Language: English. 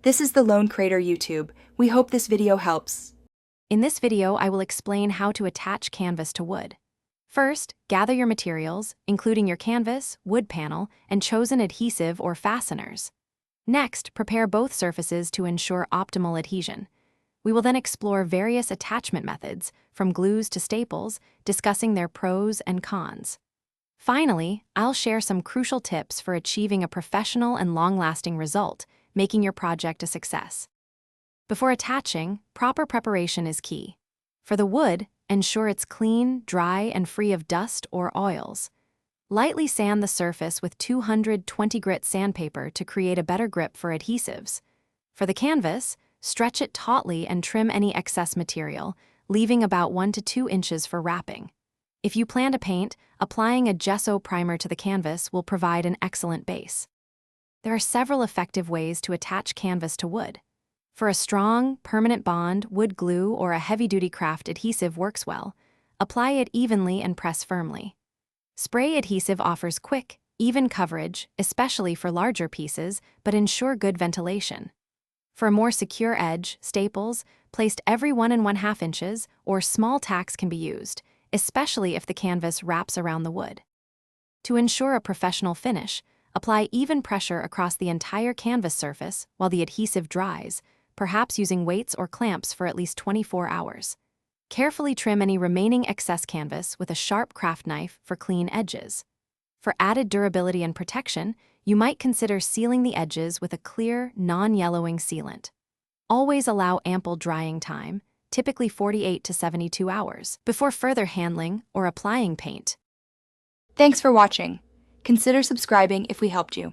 This is the Lone Crater YouTube. We hope this video helps. In this video, I will explain how to attach canvas to wood. First, gather your materials, including your canvas, wood panel, and chosen adhesive or fasteners. Next, prepare both surfaces to ensure optimal adhesion. We will then explore various attachment methods, from glues to staples, discussing their pros and cons. Finally, I'll share some crucial tips for achieving a professional and long-lasting result, making your project a success. Before attaching, proper preparation is key. For the wood, ensure it's clean, dry, and free of dust or oils. Lightly sand the surface with 220 grit sandpaper to create a better grip for adhesives. For the canvas, stretch it tautly and trim any excess material, leaving about 1 to 2 inches for wrapping. If you plan to paint, applying a gesso primer to the canvas will provide an excellent base. There are several effective ways to attach canvas to wood. For a strong, permanent bond, wood glue or a heavy-duty craft adhesive works well. Apply it evenly and press firmly. Spray adhesive offers quick, even coverage, especially for larger pieces, but ensure good ventilation. For a more secure edge, staples, placed every 1 1/2 inches, or small tacks can be used, especially if the canvas wraps around the wood. To ensure a professional finish, apply even pressure across the entire canvas surface while the adhesive dries, perhaps using weights or clamps for at least 24 hours. Carefully trim any remaining excess canvas with a sharp craft knife for clean edges. For added durability and protection, you might consider sealing the edges with a clear, non-yellowing sealant. Always allow ample drying time, typically 48 to 72 hours, before further handling or applying paint. Thanks for watching. Consider subscribing if we helped you.